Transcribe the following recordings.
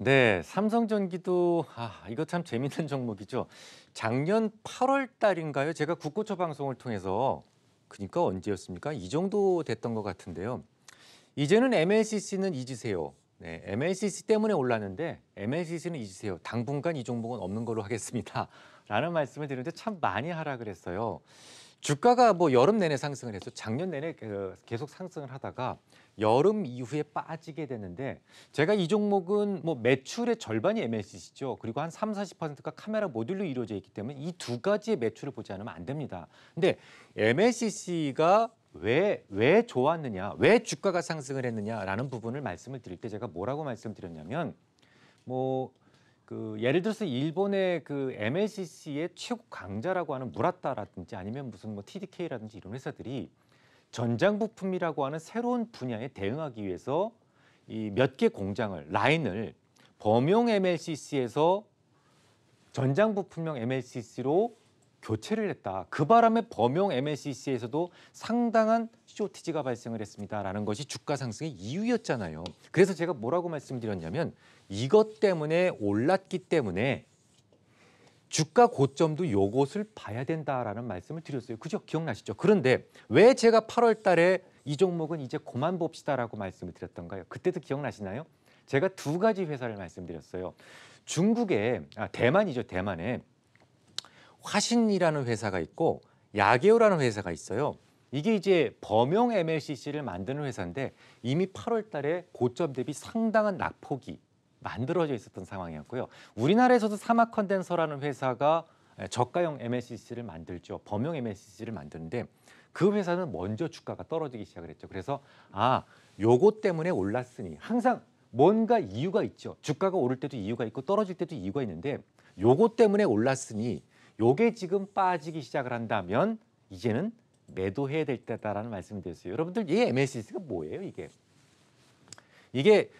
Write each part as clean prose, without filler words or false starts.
네, 삼성전기도 이거 참 재밌는 종목이죠. 작년 8월 달인가요? 제가 국고초 방송을 통해서 그러니까 언제였습니까? 이 정도 됐던 것 같은데요. 이제는 MLCC는 잊으세요. 네, MLCC 때문에 올랐는데 MLCC는 잊으세요. 당분간 이 종목은 없는 걸로 하겠습니다. 라는 말씀을 드리는데 참 많이 하락을 했어요. 주가가 뭐 여름 내내 상승을 했어. 작년 내내 계속 상승을 하다가 여름 이후에 빠지게 됐는데 제가 이 종목은 뭐 매출의 절반이 MLCC죠. 그리고 한 3, 40%가 카메라 모듈로 이루어져 있기 때문에 이 두 가지의 매출을 보지 않으면 안 됩니다. 근데 MLCC가 왜 좋았느냐, 왜 주가가 상승을 했느냐라는 부분을 말씀을 드릴 때 제가 뭐라고 말씀드렸냐면 예를 들어서 일본의 그 MLCC의 최고 강자라고 하는 무라타라든지 아니면 무슨 뭐 TDK라든지 이런 회사들이 전장 부품이라고 하는 새로운 분야에 대응하기 위해서 이 몇 개 공장을 라인을 범용 MLCC에서 전장 부품용 MLCC로 교체를 했다. 그 바람에 범용 MLCC에서도 상당한 쇼티지가 발생을 했습니다라는 것이 주가 상승의 이유였잖아요. 그래서 제가 뭐라고 말씀드렸냐면 이것 때문에 올랐기 때문에 주가 고점도 요것을 봐야 된다라는 말씀을 드렸어요. 그죠? 기억나시죠? 그런데 왜 제가 8월 달에 이 종목은 이제 그만 봅시다라고 말씀을 드렸던가요? 그때도 기억나시나요? 제가 두 가지 회사를 말씀드렸어요. 대만이죠. 대만에 화신이라는 회사가 있고 야게오라는 회사가 있어요. 이게 이제 범용 MLCC를 만드는 회사인데 이미 8월 달에 고점 대비 상당한 낙폭이 만들어져 있었던 상황이었고요. 우리나라에서도 사막 컨덴서라는 회사가 저가형 MLCC를 만들죠. 범용 MLCC를 만드는데 그 회사는 먼저 주가가 떨어지기 시작을 했죠. 그래서 요것 때문에 올랐으니 항상 뭔가 이유가 있죠. 주가가 오를 때도 이유가 있고 떨어질 때도 이유가 있는데 요것 때문에 올랐으니 요게 지금 빠지기 시작을 한다면 이제는 매도해야 될 때다라는 말씀을 드렸어요. 여러분들 이 MLCC가 뭐예요, 이게? 이게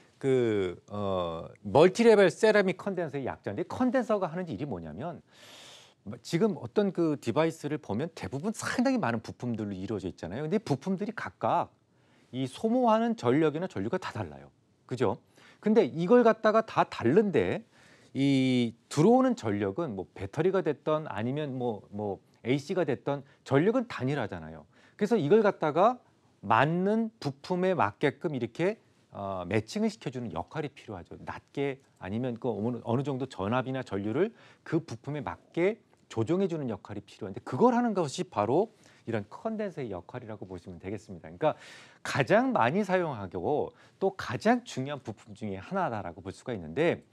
멀티레벨 세라믹 컨덴서의 약자인데 컨덴서가 하는 일이 뭐냐면 지금 어떤 그 디바이스를 보면 대부분 상당히 많은 부품들로 이루어져 있잖아요. 근데 부품들이 각각 이 소모하는 전력이나 전류가 다 달라요. 그죠? 근데 이걸 갖다가 다 다른데 이 들어오는 전력은 뭐 배터리가 됐던 아니면 뭐 AC가 됐던 전력은 단일하잖아요. 그래서 이걸 갖다가 맞는 부품에 맞게끔 이렇게 매칭을 시켜주는 역할이 필요하죠. 낮게 아니면 어느 정도 전압이나 전류를 그 부품에 맞게 조정해주는 역할이 필요한데 그걸 하는 것이 바로 이런 컨덴서의 역할이라고 보시면 되겠습니다. 그러니까 가장 많이 사용하고 또 가장 중요한 부품 중에 하나다라고 볼 수가 있는데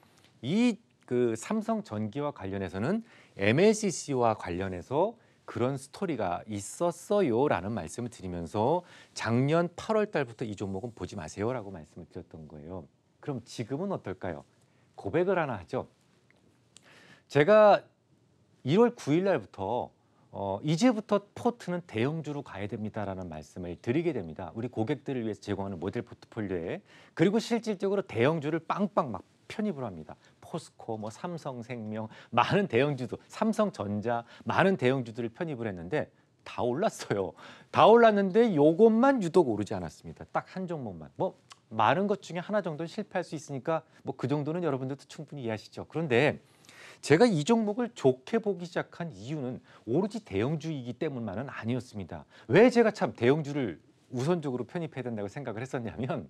그 삼성전기와 관련해서는 MLCC와 관련해서 그런 스토리가 있었어요라는 말씀을 드리면서 작년 8월 달부터 이 종목은 보지 마세요라고 말씀을 드렸던 거예요. 그럼 지금은 어떨까요? 고백을 하나 하죠. 제가 1월 9일 날부터 이제부터 포트는 대형주로 가야 됩니다라는 말씀을 드리게 됩니다. 우리 고객들을 위해서 제공하는 모델 포트폴리오에. 그리고 실질적으로 대형주를 빵빵 막 편입을 합니다. 포스코, 뭐 삼성생명, 많은 대형주도, 삼성전자, 많은 대형주들을 편입을 했는데 다 올랐어요. 다 올랐는데 요것만 유독 오르지 않았습니다. 딱 한 종목만. 뭐 많은 것 중에 하나 정도는 실패할 수 있으니까 뭐 그 정도는 여러분들도 충분히 이해하시죠. 그런데 제가 이 종목을 좋게 보기 시작한 이유는 오로지 대형주이기 때문만은 아니었습니다. 왜 제가 참 대형주를 우선적으로 편입해야 된다고 생각을 했었냐면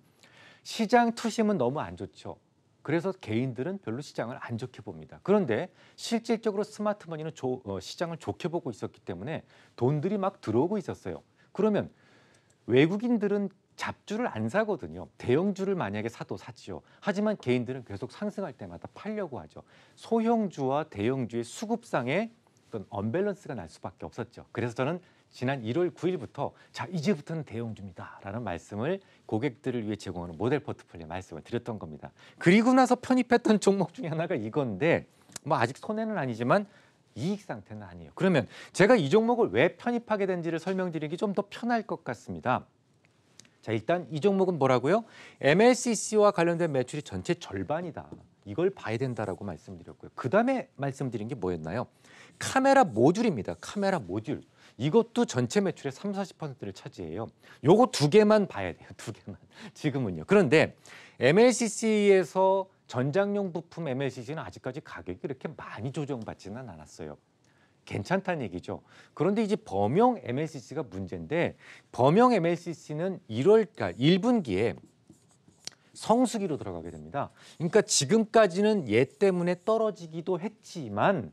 시장 투심은 너무 안 좋죠. 그래서 개인들은 별로 시장을 안 좋게 봅니다. 그런데 실질적으로 스마트머니는 시장을 좋게 보고 있었기 때문에 돈들이 막 들어오고 있었어요. 그러면 외국인들은 잡주를 안 사거든요. 대형주를 만약에 사도 사지요. 하지만 개인들은 계속 상승할 때마다 팔려고 하죠. 소형주와 대형주의 수급상의 어떤 언밸런스가 날 수밖에 없었죠. 그래서 저는 지난 1월 9일부터 자 이제부터는 대형주입니다라는 말씀을 고객들을 위해 제공하는 모델 포트폴리오 말씀을 드렸던 겁니다. 그리고 나서 편입했던 종목 중에 하나가 이건데 뭐 아직 손해는 아니지만 이익 상태는 아니에요. 그러면 제가 이 종목을 왜 편입하게 된지를 설명드리기 좀 더 편할 것 같습니다. 자, 일단 이 종목은 뭐라고요? MLCC와 관련된 매출이 전체 절반이다. 이걸 봐야 된다라고 말씀드렸고요. 그다음에 말씀드린 게 뭐였나요? 카메라 모듈입니다. 카메라 모듈. 이것도 전체 매출의 3, 40%를 차지해요. 요거 두 개만 봐야 돼요. 두 개만. 지금은요. 그런데 MLCC에서 전장용 부품 MLCC는 아직까지 가격이 그렇게 많이 조정받지는 않았어요. 괜찮다는 얘기죠. 그런데 이제 범용 MLCC가 문제인데 범용 MLCC는 1분기에 성수기로 들어가게 됩니다. 그러니까 지금까지는 얘 때문에 떨어지기도 했지만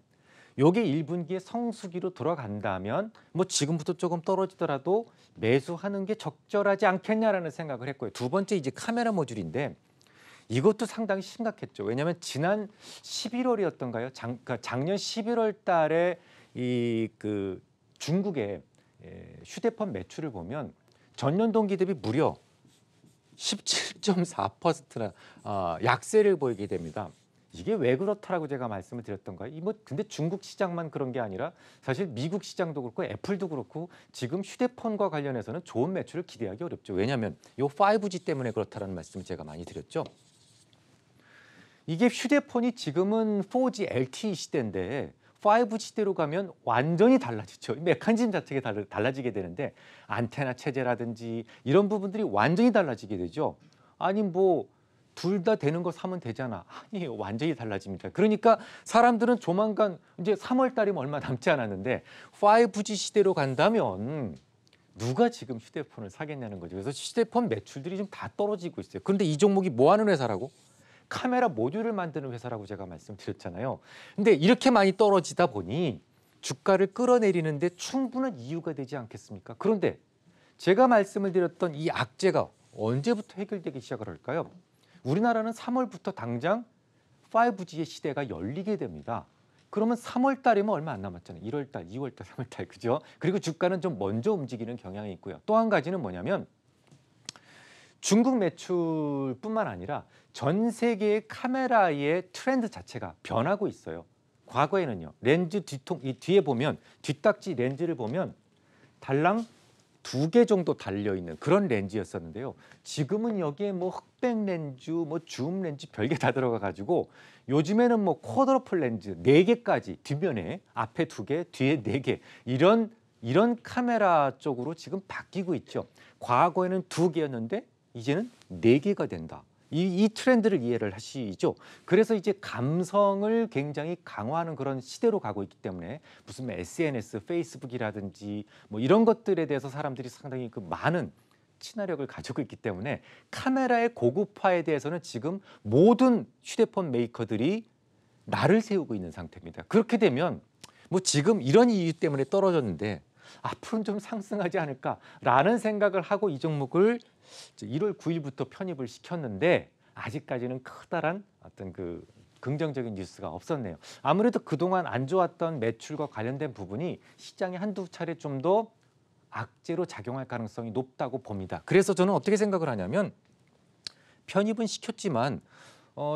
요게 1분기에 성수기로 들어간다면 뭐 지금부터 조금 떨어지더라도 매수하는 게 적절하지 않겠냐라는 생각을 했고요. 두 번째 이제 카메라 모듈인데 이것도 상당히 심각했죠. 왜냐하면 지난 11월이었던가요? 그러니까 작년 11월 달에 이 그 중국의 휴대폰 매출을 보면 전년 동기 대비 무려 17.4%나 약세를 보이게 됩니다. 이게 왜 그렇다라고 제가 말씀을 드렸던가요? 이 뭐 근데 중국 시장만 그런 게 아니라 사실 미국 시장도 그렇고 애플도 그렇고 지금 휴대폰과 관련해서는 좋은 매출을 기대하기 어렵죠. 왜냐하면 요 5G 때문에 그렇다라는 말씀을 제가 많이 드렸죠. 이게 휴대폰이 지금은 4G LTE 시대인데 5G 시대로 가면 완전히 달라지죠. 메커니즘 자체가 달라지게 되는데 안테나 체제라든지 이런 부분들이 완전히 달라지게 되죠. 아니 뭐 둘 다 되는 거 사면 되잖아. 아니 완전히 달라집니다. 그러니까 사람들은 조만간 이제 3월 달이면 얼마 남지 않았는데 5G 시대로 간다면 누가 지금 휴대폰을 사겠냐는 거죠. 그래서 휴대폰 매출들이 좀 다 떨어지고 있어요. 그런데 이 종목이 뭐 하는 회사라고? 카메라 모듈을 만드는 회사라고 제가 말씀드렸잖아요. 근데 이렇게 많이 떨어지다 보니 주가를 끌어내리는데 충분한 이유가 되지 않겠습니까? 그런데 제가 말씀을 드렸던 이 악재가 언제부터 해결되기 시작을 할까요? 우리나라는 3월부터 당장 5G의 시대가 열리게 됩니다. 그러면 3월 달이면 얼마 안 남았잖아요. 1월 달, 2월 달, 3월 달 그죠? 그리고 주가는 좀 먼저 움직이는 경향이 있고요. 또 한 가지는 뭐냐면 중국 매출뿐만 아니라 전 세계의 카메라의 트렌드 자체가 변하고 있어요. 과거에는요. 렌즈 이 뒤에 보면 뒷딱지 렌즈를 보면 달랑 2개 정도 달려있는 그런 렌즈였었는데요. 지금은 여기에 뭐 흑백 렌즈, 뭐 줌 렌즈 별게 다 들어가가지고 요즘에는 뭐 쿼드러플 렌즈 4개까지 뒷면에 앞에 2개, 뒤에 4개 이런 카메라 쪽으로 지금 바뀌고 있죠. 과거에는 2개였는데 이제는 4개가 된다. 이 트렌드를 이해를 하시죠. 그래서 이제 감성을 굉장히 강화하는 그런 시대로 가고 있기 때문에 무슨 SNS, 페이스북이라든지 뭐 이런 것들에 대해서 사람들이 상당히 그 많은 친화력을 가지고 있기 때문에 카메라의 고급화에 대해서는 지금 모든 휴대폰 메이커들이 날을 세우고 있는 상태입니다. 그렇게 되면 뭐 지금 이런 이유 때문에 떨어졌는데 앞으로는 좀 상승하지 않을까라는 생각을 하고 이 종목을 1월 9일부터 편입을 시켰는데 아직까지는 커다란 어떤 그 긍정적인 뉴스가 없었네요. 아무래도 그동안 안 좋았던 매출과 관련된 부분이 시장에 한두 차례 좀 더 악재로 작용할 가능성이 높다고 봅니다. 그래서 저는 어떻게 생각을 하냐면 편입은 시켰지만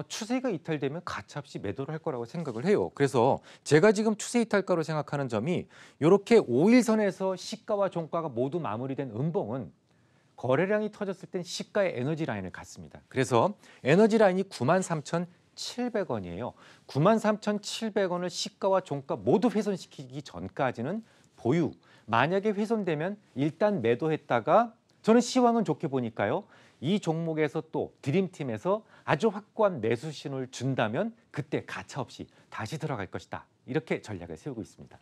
추세가 이탈되면 가차없이 매도를 할 거라고 생각을 해요. 그래서 제가 지금 추세 이탈가로 생각하는 점이 이렇게 5일선에서 시가와 종가가 모두 마무리된 음봉은 거래량이 터졌을 땐 시가의 에너지 라인을 갔습니다. 그래서 에너지 라인이 93,700원이에요. 93,700원을 시가와 종가 모두 훼손시키기 전까지는 보유. 만약에 훼손되면 일단 매도했다가 저는 시황은 좋게 보니까요. 이 종목에서 또 드림팀에서 아주 확고한 매수 신호를 준다면 그때 가차없이 다시 들어갈 것이다. 이렇게 전략을 세우고 있습니다.